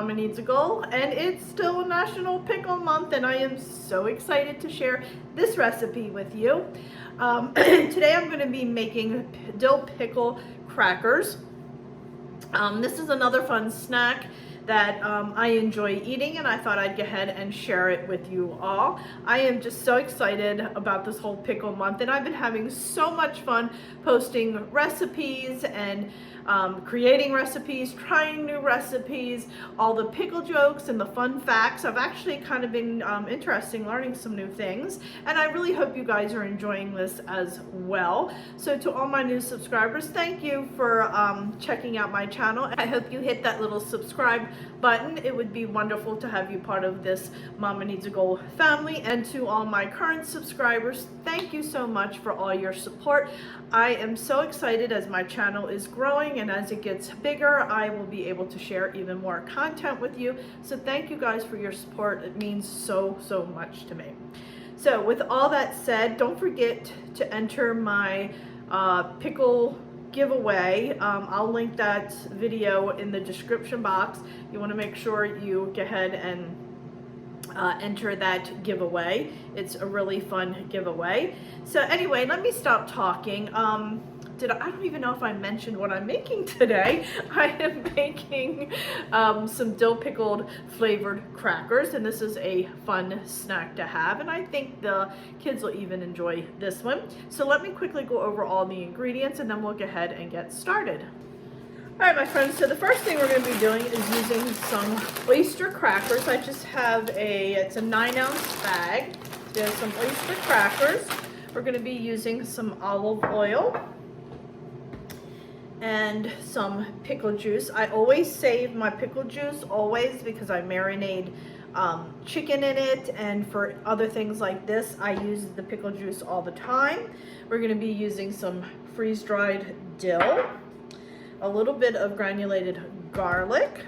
Mama Needs a Goal, and it's still National Pickle Month, and I am so excited to share this recipe with you. Today I'm going to be making dill pickle crackers. This is another fun snack that I enjoy eating, and I thought I'd go ahead and share it with you all. I am just so excited about this whole pickle month, and I've been having so much fun posting recipes and creating recipes, trying new recipes, all the pickle jokes and the fun facts. I've actually kind of been interesting learning some new things, and I really hope you guys are enjoying this as well. So to all my new subscribers, thank you for checking out my channel. I hope you hit that little subscribe button. It would be wonderful to have you part of this Mama Needs a Goal family. And to all my current subscribers, thank you so much for all your support. I am so excited as my channel is growing, and as it gets bigger, I will be able to share even more content with you. So thank you guys for your support. It means so much to me. So with all that said, don't forget to enter my pickle giveaway. I'll link that video in the description box. You want to make sure you go ahead and enter that giveaway. It's a really fun giveaway. So anyway, let me stop talking. I don't even know if I mentioned what I'm making today. I am making some dill pickled flavored crackers, and this is a fun snack to have, and I think the kids will even enjoy this one. So let me quickly go over all the ingredients, and then we'll go ahead and get started. All right, my friends, so the first thing we're going to be doing is using some oyster crackers. I just have it's a 9-ounce bag. There's some oyster crackers. We're going to be using some olive oil and some pickle juice. I always save my pickle juice, always, because I marinate chicken in it, and for other things like this, I use the pickle juice all the time. We're going to be using some freeze-dried dill, a little bit of granulated garlic,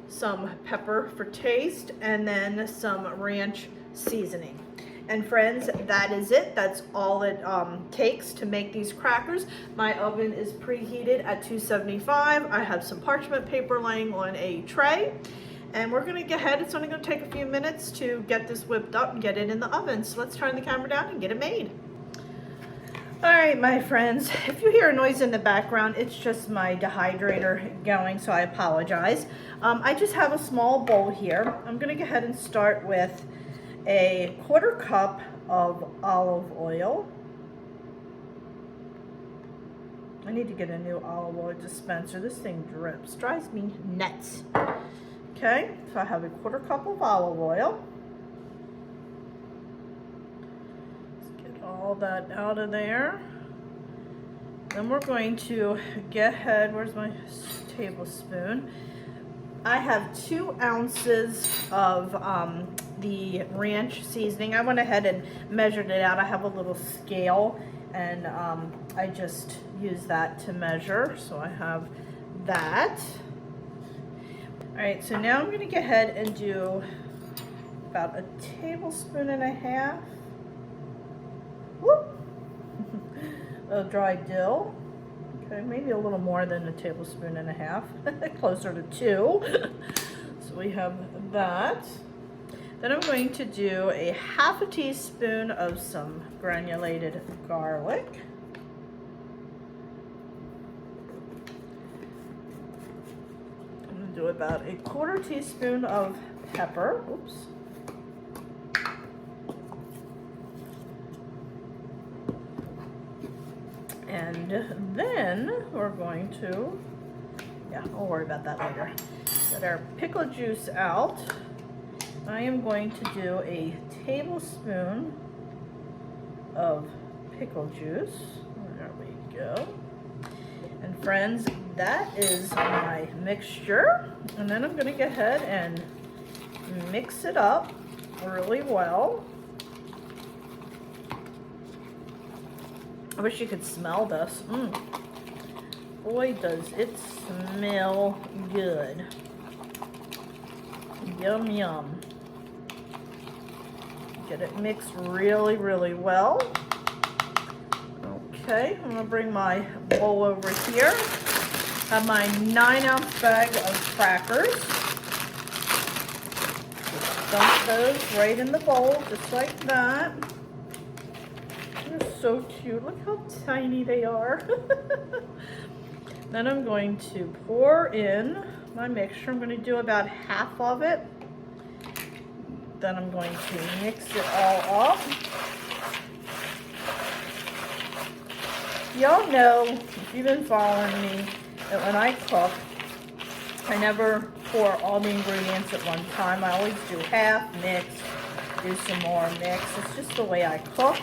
some pepper for taste, and then some ranch seasoning. And friends, that is it. That's all it takes to make these crackers. My oven is preheated at 275. I have some parchment paper laying on a tray, and we're gonna go ahead. It's only gonna take a few minutes to get this whipped up and get it in the oven. So let's turn the camera down and get it made. All right, my friends, if you hear a noise in the background, it's just my dehydrator going, so I apologize. I just have a small bowl here. I'm gonna go ahead and start with a 1/4 cup of olive oil. I need to get a new olive oil dispenser. This thing drips, drives me nuts. Okay, so I have a 1/4 cup of olive oil. All that out of there. Then we're going to get ahead. Where's my tablespoon? I have 2 ounces of the ranch seasoning. I went ahead and measured it out. I have a little scale, and I just use that to measure. So I have that. All right, so now I'm going to go ahead and do about a tablespoon and a half of dried dill. Okay, maybe a little more than a tablespoon and a half, closer to 2. So we have that. Then I'm going to do a 1/2 teaspoon of some granulated garlic. I'm going to do about a 1/4 teaspoon of pepper. Oops. And then we're going to, I'll worry about that later. Get our pickle juice out. I am going to do a tablespoon of pickle juice. There we go. And friends, that is my mixture. And then I'm going to go ahead and mix it up really well. I wish you could smell this. Boy, does it smell good. Yum, yum. Get it mixed really well. Okay, I'm gonna bring my bowl over here. Have my 9-ounce bag of crackers. dump those right in the bowl, just like that. They're so cute. Look how tiny they are. Then I'm going to pour in my mixture. I'm going to do about half of it. Then I'm going to mix it all up. Y'all know, if you've been following me, that when I cook, I never pour all the ingredients at one time. I always do half, mix, do some more, mix. It's just the way I cook.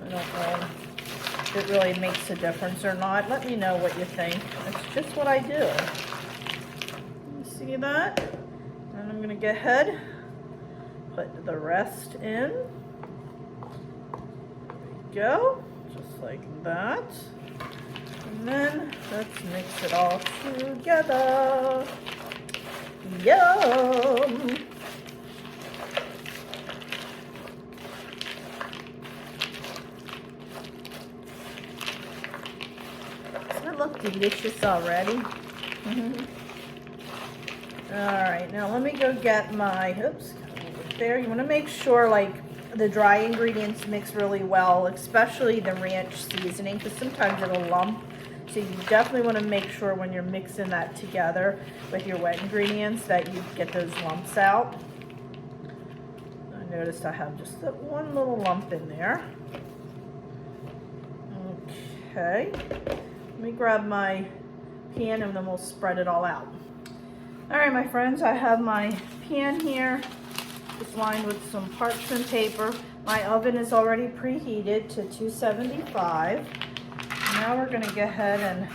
I don't know if it really makes a difference or not. Let me know what you think. It's just what I do. You see that? And I'm going to go ahead, put the rest in. There we go. Just like that. And then let's mix it all together. Yum! Doesn't it look delicious already? Alright, now let me go get my, oops, there. You want to make sure like the dry ingredients mix really well, especially the ranch seasoning, because sometimes it'll lump. So you definitely want to make sure when you're mixing that together with your wet ingredients that you get those lumps out. I noticed I have just that one little lump in there. Okay, let me grab my pan and then we'll spread it all out. Alright my friends, I have my pan here. It's lined with some parchment paper. My oven is already preheated to 275. Now we're going to go ahead and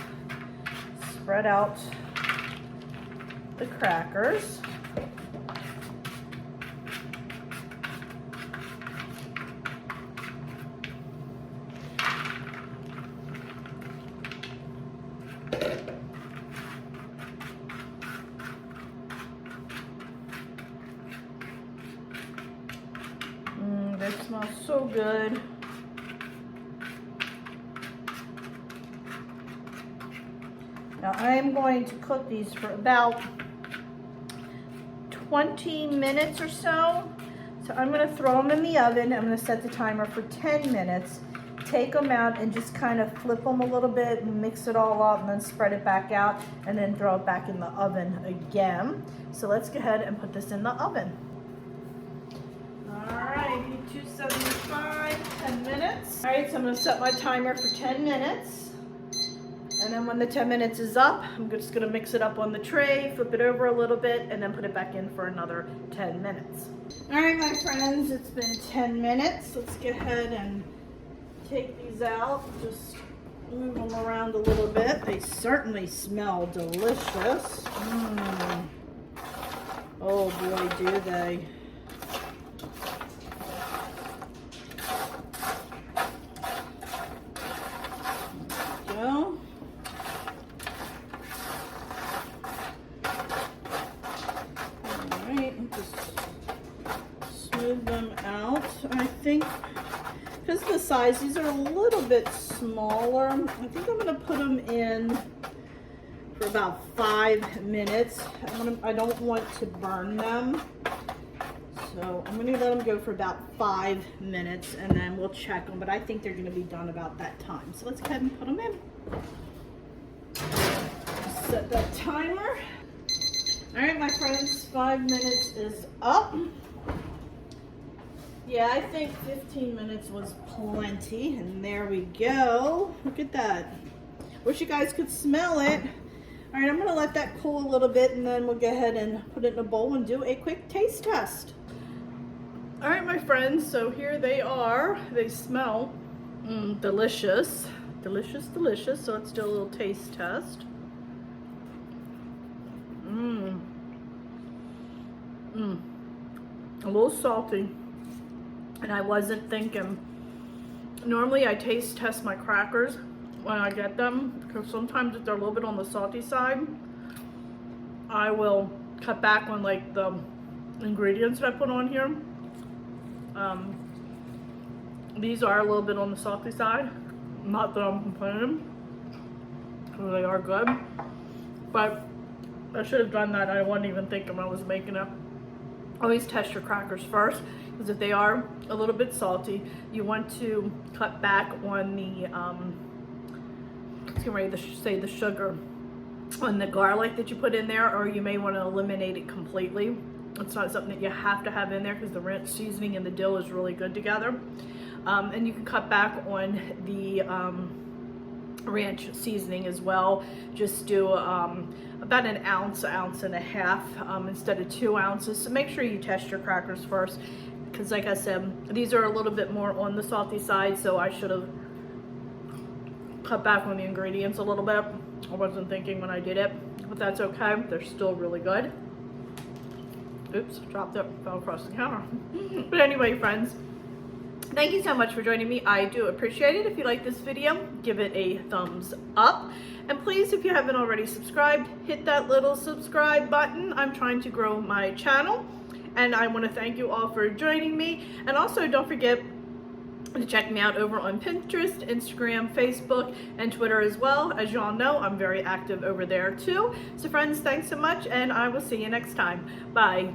spread out the crackers. They smell so good. Now I am going to cook these for about 20 minutes or so. So I'm going to throw them in the oven. I'm going to set the timer for 10 minutes. Take them out and just kind of flip them a little bit and mix it all up and then spread it back out and then throw it back in the oven again. So let's go ahead and put this in the oven. Alright, 275, 10 minutes. Alright, so I'm going to set my timer for 10 minutes. And then when the 10 minutes is up, I'm just going to mix it up on the tray, flip it over a little bit, and then put it back in for another 10 minutes. Alright, my friends, it's been 10 minutes. Let's go ahead and take these out. Just move them around a little bit. They certainly smell delicious. Oh boy, do they. Go. Alright, just smooth them out. I think because the size, these are a little bit smaller. I think I'm going to put them in for about 5 minutes. I don't want to burn them. So I'm going to let them go for about 5 minutes and then we'll check them. But I think they're going to be done about that time. So let's go ahead and put them in. Set that timer. Alright my friends, 5 minutes is up. Yeah, I think 15 minutes was plenty, and there we go. Look at that. Wish you guys could smell it. All right, I'm gonna let that cool a little bit, and then we'll go ahead and put it in a bowl and do a quick taste test. All right, my friends, so here they are. They smell delicious. Delicious, delicious. So let's do a little taste test. A little salty. And I wasn't thinking, normally I taste test my crackers when I get them, because sometimes if they're a little bit on the salty side, I will cut back on like the ingredients that I put on here. These are a little bit on the salty side, not that I'm complaining, because they are good, but I should have done that. I wasn't even thinking when I was making it. always test your crackers first, because if they are a little bit salty, you want to cut back on the, I was getting ready to say the sugar, on the garlic that you put in there, or you may want to eliminate it completely. It's not something that you have to have in there because the ranch seasoning and the dill is really good together. And you can cut back on the ranch seasoning as well. Just do about an ounce and a half instead of 2 ounces. So make sure you test your crackers first, because like I said, these are a little bit more on the salty side, so I should have cut back on the ingredients a little bit. I wasn't thinking when I did it, but that's okay. They're still really good. Oops, dropped it, fell across the counter. But anyway, friends, thank you so much for joining me. I do appreciate it. If you like this video, give it a thumbs up. And please, if you haven't already subscribed, hit that little subscribe button. I'm trying to grow my channel, and I want to thank you all for joining me. And also, don't forget to check me out over on Pinterest, Instagram, Facebook, and Twitter as well. As you all know, I'm very active over there too. So friends, thanks so much, and I will see you next time. Bye.